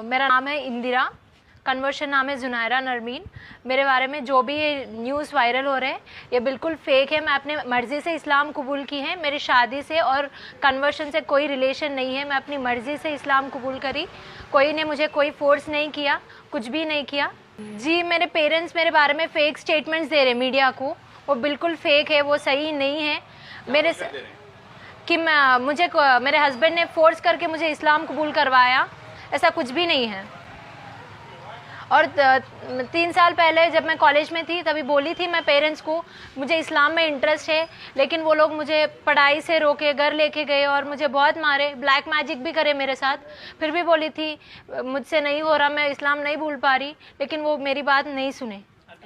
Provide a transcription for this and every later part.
میرا نام ہے اندرا، کنورشن نام ہے زنائرہ نرمین۔ میرے بارے میں جو بھی یہ نیوز وائرل ہو رہے ہیں یہ بالکل فیک ہے۔ میں اپنے مرضی سے اسلام قبول کی ہے، میری شادی سے اور کنورشن سے کوئی ریلیشن نہیں ہے۔ میں اپنی مرضی سے اسلام قبول کری، کوئی نے مجھے کوئی فورس نہیں کیا، کچھ بھی نہیں کیا۔ جی میرے پیرنٹس میرے بارے میں فیک سٹیٹمنٹس دے رہے میڈیا کو، وہ بالکل فیک ہے، وہ صحیح نہیں ہے۔ میرے کہ مجھے میرے ہسبینڈ نے فورس کر کے مجھے اسلام قبول کروایا، ایسا کچھ بھی نہیں ہے۔ اور 3 سال پہلے جب میں کالج میں تھی تبھی بولی تھی میں پیرنٹس کو مجھے اسلام میں انٹرسٹ ہے، لیکن وہ لوگ مجھے پڑھائی سے روکے، گھر لے کے گئے اور مجھے بہت مارے، بلیک میجک بھی کرے میرے ساتھ۔ پھر بھی بولی تھی مجھ سے نہیں ہو رہا، میں اسلام نہیں بھول پا رہی، لیکن وہ میری بات نہیں سنے۔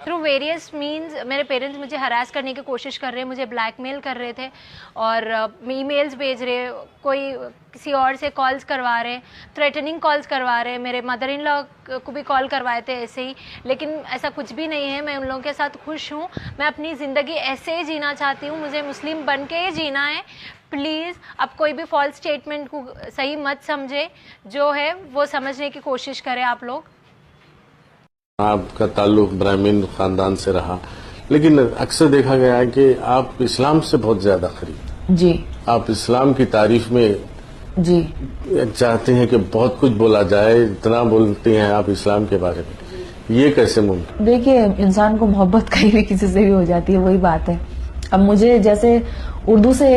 تھرو ویریس مینز میرے پیرنٹس مجھے ہراس کرنے کی کوشش کر رہے، مجھے بلیک میل کر رہے تھے اور ای میلز بھیج رہے، کوئی کسی اور سے کالز کروا رہے، تھریٹننگ کالز کروا رہے۔ میرے مدر ان لا کو بھی کال کروائے تھے ایسے ہی، لیکن ایسا کچھ بھی نہیں ہے۔ میں ان لوگوں کے ساتھ خوش ہوں، میں اپنی زندگی ایسے ہی جینا چاہتی ہوں، مجھے مسلم بن کے ہی جینا ہے۔ پلیز اب کوئی بھی فالس اسٹیٹمنٹ کو صحیح مت سمجھے، جو ہے وہ سمجھنے کی کوشش کریں آپ لوگ۔ آپ کا تعلق برہمن خاندان سے رہا، لیکن اکثر دیکھا گیا ہے کہ آپ اسلام سے بہت زیادہ قریب۔ جی آپ اسلام کی تعریف میں جی چاہتے ہیں کہ بہت کچھ بولا جائے، اتنا بولتے ہیں آپ اسلام کے بارے میں، یہ کیسے ممکن؟ دیکھیے، انسان کو محبت کہیں بھی کسی سے بھی ہو جاتی ہے، وہی بات ہے۔ اب مجھے جیسے اردو سے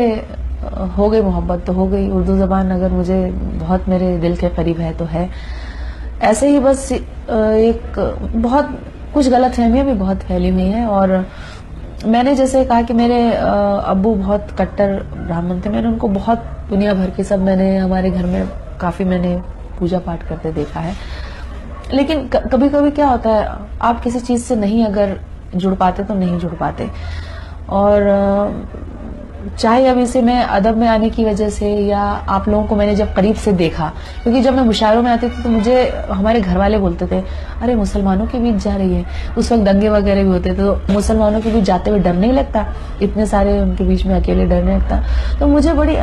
ہو گئی محبت تو ہو گئی، اردو زبان اگر مجھے بہت میرے دل کے قریب ہے تو ہے۔ ایسے ہی بس ایک بہت کچھ غلط فہمیاں بھی بہت پھیلی ہوئی ہیں، اور میں نے جیسے کہا کہ میرے ابو بہت کٹر برہمن تھے، میں نے ان کو بہت دنیا بھر کی سب میں نے ہمارے گھر میں کافی میں نے پوجا پاٹ کرتے دیکھا ہے، لیکن کبھی کبھی کیا ہوتا ہے آپ کسی چیز سے نہیں اگر جڑ پاتے تو نہیں جڑ پاتے۔ اور چاہے اب اسے میں ادب میں آنے کی وجہ سے یا آپ لوگوں کو میں نے جب قریب سے دیکھا، کیونکہ جب میں مشاعروں میں آتی تھی تو مجھے ہمارے گھر والے بولتے تھے ارے مسلمانوں کے بیچ جا رہی ہے، اس وقت دنگے وغیرہ بھی ہوتے تھے تو مسلمانوں کے بیچ جاتے ہوئے ڈر نہیں لگتا، اتنے سارے ان کے بیچ میں اکیلے ڈر نہیں لگتا۔ تو مجھے بڑی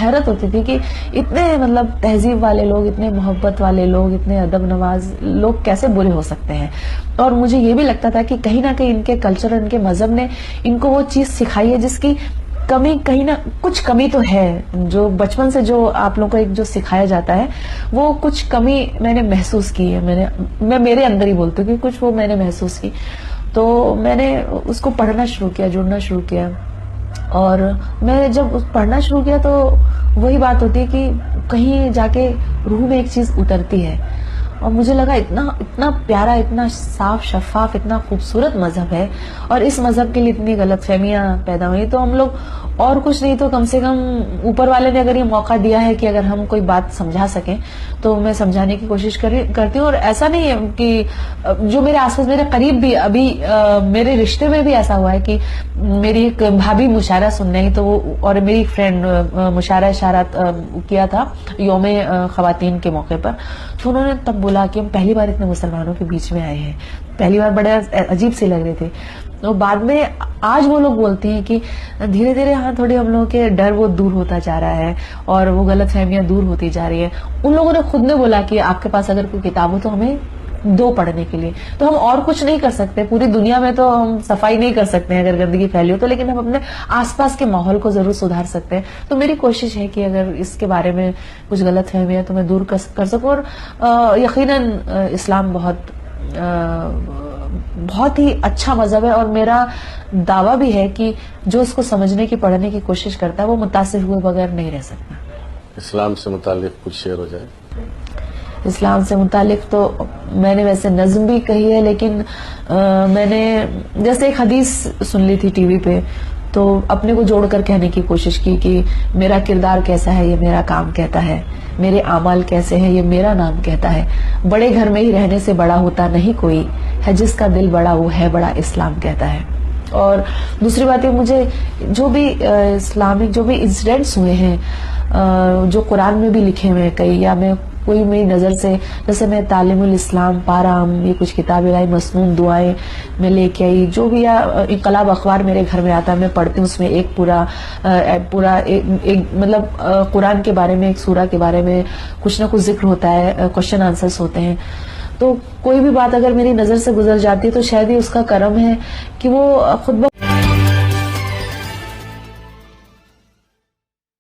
حیرت ہوتی تھی کہ اتنے مطلب تہذیب والے لوگ، اتنے محبت والے لوگ، اتنے ادب نواز لوگ کیسے برے ہو سکتے ہیں۔ اور مجھے یہ بھی لگتا تھا کہ کہیں نہ کہیں ان کے کلچر، ان کے مذہب نے ان کو وہ چیز سکھائی ہے جس کی کمی کہیں نہ کچھ کمی تو ہے، جو بچپن سے جو آپ لوگوں کو ایک جو سکھایا جاتا ہے وہ کچھ کمی میں نے محسوس کی ہے۔ میں میرے اندر ہی بولتی ہوں کہ کچھ وہ میں نے محسوس کی، تو میں نے اس کو پڑھنا شروع کیا، جڑنا شروع کیا۔ اور میں جب پڑھنا شروع کیا تو وہی بات ہوتی ہے کہ کہیں جا کے روح میں ایک چیز اترتی ہے، اور مجھے لگا اتنا پیارا، اتنا صاف شفاف، اتنا خوبصورت مذہب ہے، اور اس مذہب کے لیے اتنی غلط فہمیاں پیدا ہوئی، تو ہم لوگ اور کچھ نہیں تو کم سے کم اوپر والے نے اگر یہ موقع دیا ہے کہ اگر ہم کوئی بات سمجھا سکیں تو میں سمجھانے کی کوشش کرتی ہوں۔ اور ایسا نہیں ہے کہ جو میرے آس پاس میرے قریب بھی ابھی میرے رشتے میں بھی ایسا ہوا ہے کہ میری ایک بھابھی مشاعرہ سننے ہی تو وہ، اور میری ایک فرینڈ مشاعرہ اشارات کیا تھا یوم خواتین کے موقع پر، تو انہوں نے تب بولا کہ ہم پہلی بار اتنے مسلمانوں کے بیچ میں آئے ہیں، پہلی بار بڑے عجیب سے لگ رہے تھے۔ تو بعد میں آج وہ لوگ بولتے ہیں کہ دھیرے دھیرے ہاں تھوڑے ہم لوگوں کے ڈر وہ دور ہوتا جا رہا ہے اور وہ غلط فہمیاں دور ہوتی جا رہی ہیں۔ ان لوگوں نے خود نے بولا کہ آپ کے پاس اگر کوئی کتاب ہو تو ہمیں دو پڑھنے کے لیے، تو ہم اور کچھ نہیں کر سکتے، پوری دنیا میں تو ہم صفائی نہیں کر سکتے ہیں اگر گندگی پھیلی ہو تو، لیکن ہم اپنے آس پاس کے ماحول کو ضرور سدھار سکتے ہیں۔ تو میری کوشش ہے کہ اگر اس کے بارے میں کچھ غلط فہمی ہے تو میں دور کر سکوں۔ اور یقیناً اسلام بہت ہی اچھا مذہب ہے، اور میرا دعویٰ بھی ہے کہ جو اس کو سمجھنے کی، پڑھنے کی کوشش کرتا ہے وہ متاثر ہوئے بغیر نہیں رہ سکتا۔ اسلام سے متعلق کچھ شعر ہو جائے۔ اسلام سے متعلق تو میں نے ویسے نظم بھی کہی ہے، لیکن میں نے جیسے ایک حدیث سن لی تھی ٹی وی پہ تو اپنے کو جوڑ کر کہنے کی کوشش کی کہ میرا کردار کیسا ہے یہ میرا کام کہتا ہے، میرے اعمال کیسے ہیں یہ میرا نام کہتا ہے، بڑے گھر میں ہی رہنے سے بڑا ہوتا نہیں کوئی، ہے جس کا دل بڑا وہ ہے بڑا اسلام کہتا ہے۔ اور دوسری بات یہ، مجھے جو بھی اسلامک جو بھی انسیڈنٹس ہوئے ہیں جو قرآن میں بھی لکھے ہوئے کئی، یا میں کوئی میری نظر سے، جیسے میں تعلیم الاسلام پارام، یہ کچھ کتابیں لائی، مسنون دعائیں میں لے کے آئی، جو بھی انقلاب اخبار میرے گھر میں آتا ہے میں پڑھتی ہوں، اس میں ایک پورا مطلب قرآن کے بارے میں، ایک سورہ کے بارے میں کچھ نہ کچھ ذکر ہوتا ہے، کوشچن آنسرز ہوتے ہیں. تو کوئی بھی بات اگر میری نظر سے گزر جاتی ہے تو شاید ہی اس کا کرم ہے کہ وہ خود